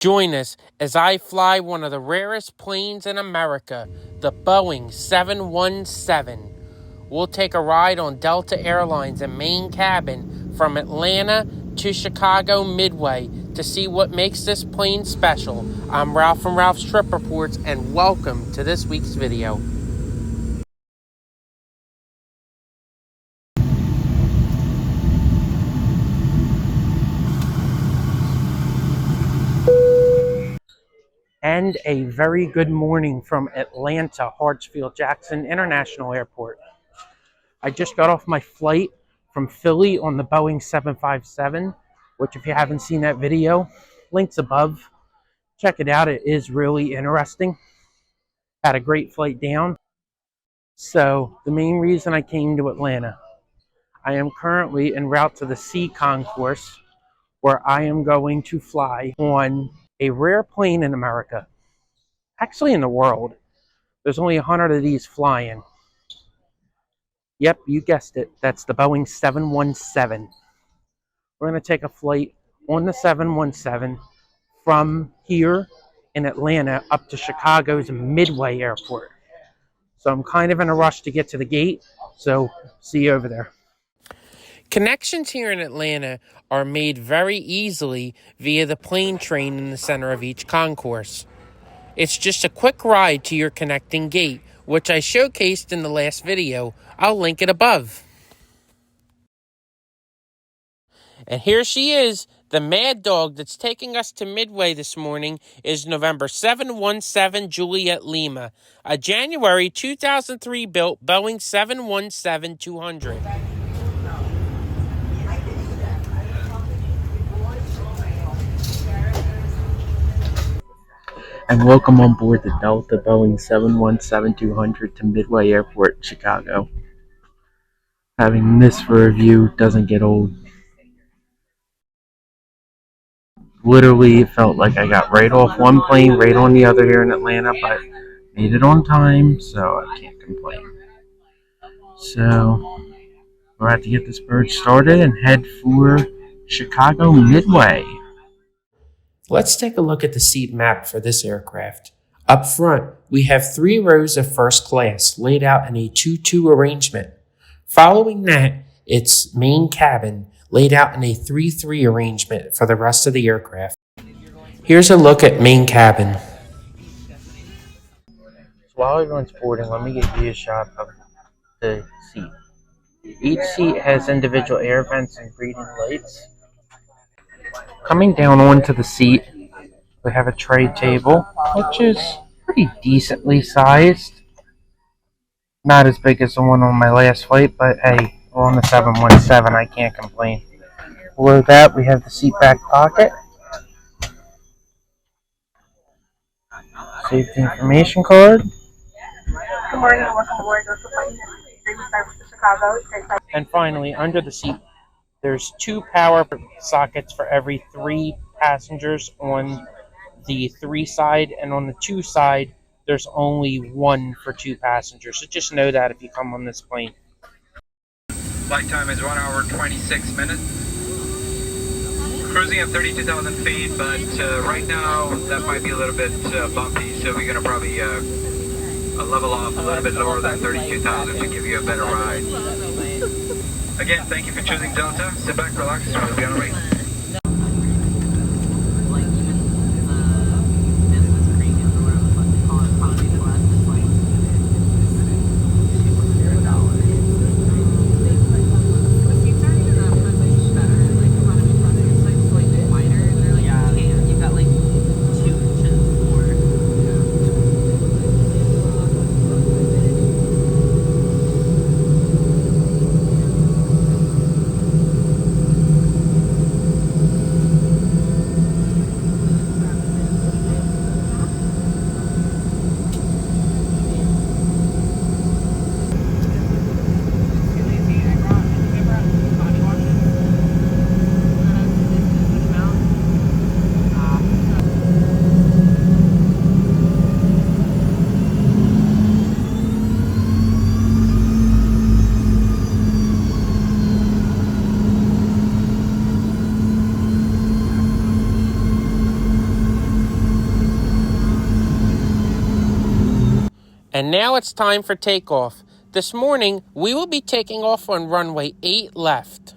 Join us as I fly one of the rarest planes in America, the Boeing 717. We'll take a ride on Delta Airlines in main cabin from Atlanta to Chicago-Midway to see what makes this plane special. I'm Ralph from Ralph's Trip Reports, and welcome to this week's video. And a very good morning from Atlanta, Hartsfield-Jackson International Airport. I just got off my flight from Philly on the Boeing 757, which if you haven't seen that video, links above. Check it out. It is really interesting. Had a great flight down. So the main reason I came to Atlanta, I am currently en route to the C concourse where I am going to fly on a rare plane in America. Actually in the world. There's only 100 of these flying. Yep, you guessed it. That's the Boeing 717. We're going to take a flight on the 717 from here in Atlanta up to Chicago's Midway Airport. So I'm kind of in a rush to get to the gate, so see you over there. Connections here in Atlanta are made very easily via the plane train in the center of each concourse. It's just a quick ride to your connecting gate, which I showcased in the last video. I'll link it above. And here she is, the Mad Dog that's taking us to Midway this morning is November 717 Juliet Lima, a January 2003 built Boeing 717-200. And welcome on board the Delta Boeing 717-200 to Midway Airport, Chicago. Having this for a review doesn't get old. Literally, it felt like I got right off one plane, right on the other here in Atlanta, but made it on time, so I can't complain. So, we're about to get this bird started and head for Chicago-Midway. Let's take a look at the seat map for this aircraft. Up front, we have 3 rows of first class laid out in a 2-2 arrangement. Following that, it's main cabin laid out in a 3-3 arrangement for the rest of the aircraft. Here's a look at main cabin. So while everyone's boarding, let me give you a shot of the seat. Each seat has individual air vents and breathing lights. Coming down onto the seat, we have a tray table, which is pretty decently sized. Not as big as the one on my last flight, but hey, we're on the 717, I can't complain. Below that, we have the seat back pocket. Safety information card. Good morning and welcome aboard. Chicago. And finally, under the seat, there's 2 power sockets for every 3 passengers on the 3 side, and on the 2 side, there's only 1 for 2 passengers. So just know that if you come on this plane. Flight time is 1 hour 26 minutes. Cruising at 32,000 feet, but right now that might be a little bit bumpy, so we're going to probably level off a little bit lower than 32,000 to give you a better ride. Again, thank you for choosing Delta. Sit back, relax, we'll be on our way. And now it's time for takeoff. This morning, we will be taking off on runway 8 left.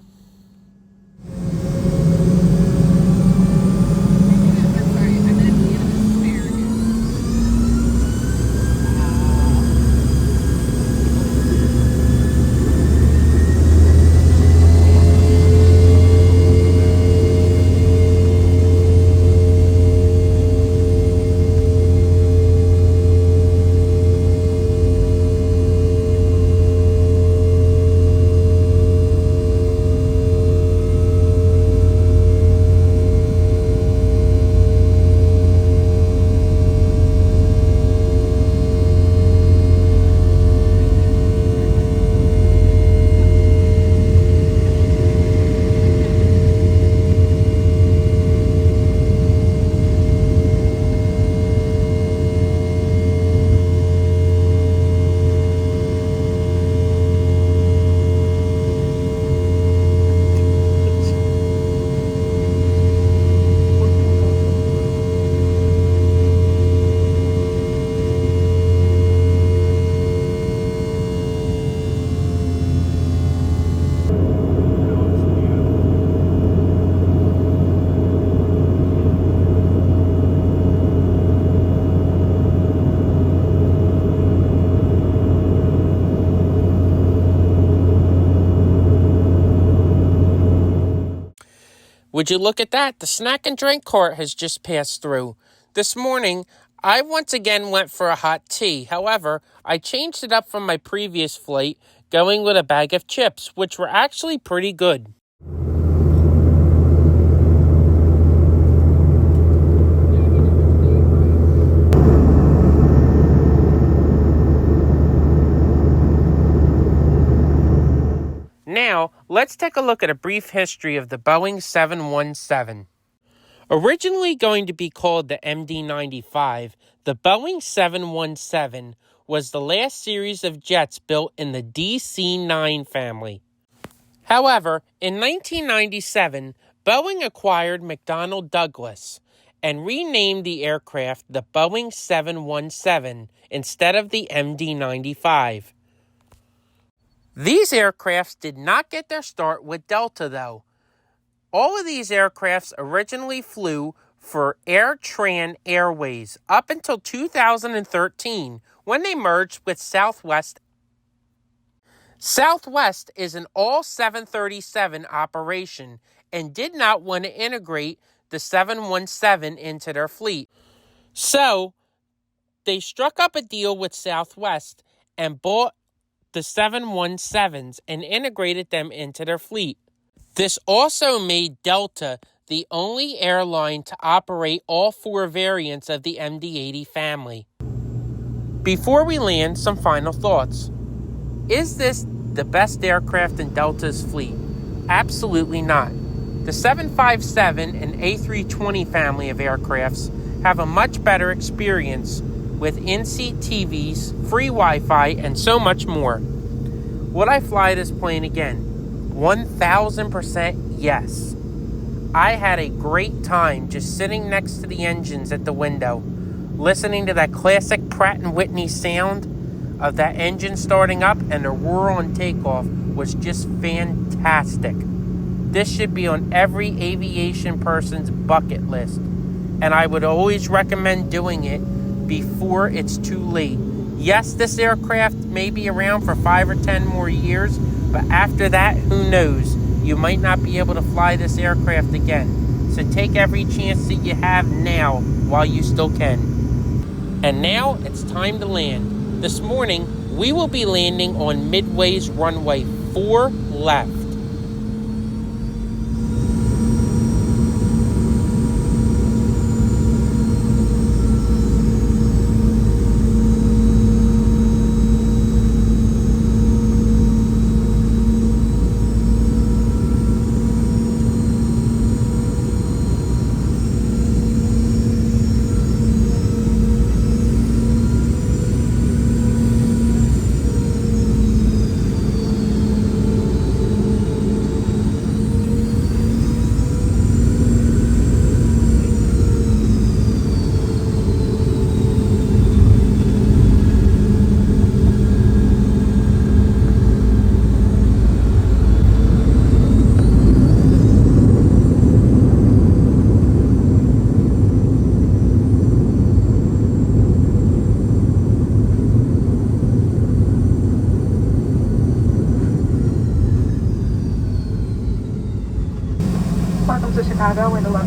Would you look at that? The snack and drink cart has just passed through. This morning, I once again went for a hot tea. However, I changed it up from my previous flight, going with a bag of chips, which were actually pretty good. Now, let's take a look at a brief history of the Boeing 717. Originally going to be called the MD-95, the Boeing 717 was the last series of jets built in the DC-9 family. However, in 1997, Boeing acquired McDonnell Douglas and renamed the aircraft the Boeing 717 instead of the MD-95. These aircrafts did not get their start with Delta, though. All of these aircrafts originally flew for AirTran Airways up until 2013 when they merged with Southwest. Southwest is an all 737 operation and did not want to integrate the 717 into their fleet. So, they struck up a deal with Southwest and bought the 717s and integrated them into their fleet. This also made Delta the only airline to operate all 4 variants of the MD-80 family. Before we land, some final thoughts. Is this the best aircraft in Delta's fleet? Absolutely not. The 757 and A320 family of aircrafts have a much better experience with in-seat TVs, free Wi-Fi, and so much more. Would I fly this plane again? 1000% yes. I had a great time just sitting next to the engines at the window, listening to that classic Pratt & Whitney sound of that engine starting up, and the roar on takeoff was just fantastic. This should be on every aviation person's bucket list, and I would always recommend doing it before it's too late. Yes, this aircraft may be around for 5 or 10 more years, but after that, who knows? You might not be able to fly this aircraft again. So take every chance that you have now while you still can. And now it's time to land. This morning, we will be landing on Midway's runway 4 left.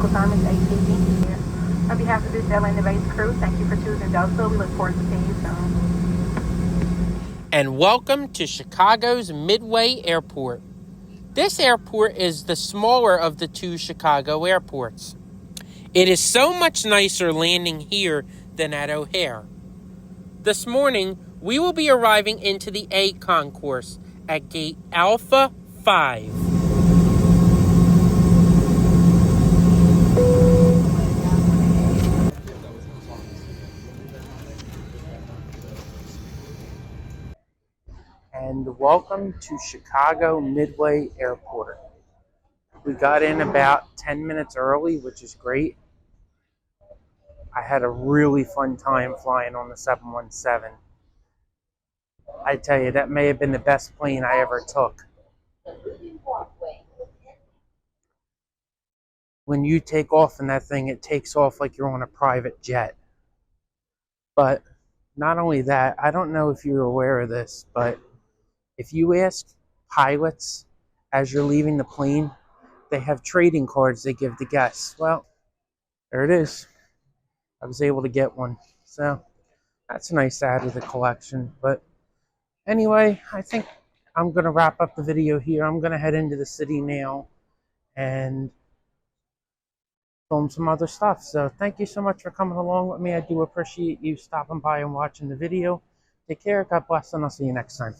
local time is 8:50. On behalf of this Atlanta based crew, thank you for choosing Delta. We look forward to seeing you soon. And welcome to Chicago's Midway Airport. This airport is the smaller of the two Chicago airports. It is so much nicer landing here than at O'Hare. This morning, we will be arriving into the A concourse at gate Alpha 5. And welcome to Chicago-Midway Airport. We got in about 10 minutes early, which is great. I had a really fun time flying on the 717. I tell you, that may have been the best plane I ever took. When you take off in that thing, it takes off like you're on a private jet. But not only that, I don't know if you're aware of this, but if you ask pilots as you're leaving the plane, they have trading cards they give the guests. Well, there it is. I was able to get one. So that's nice to add to the collection. But anyway, I think I'm going to wrap up the video here. I'm going to head into the city now and film some other stuff. So thank you so much for coming along with me. I do appreciate you stopping by and watching the video. Take care. God bless, and I'll see you next time.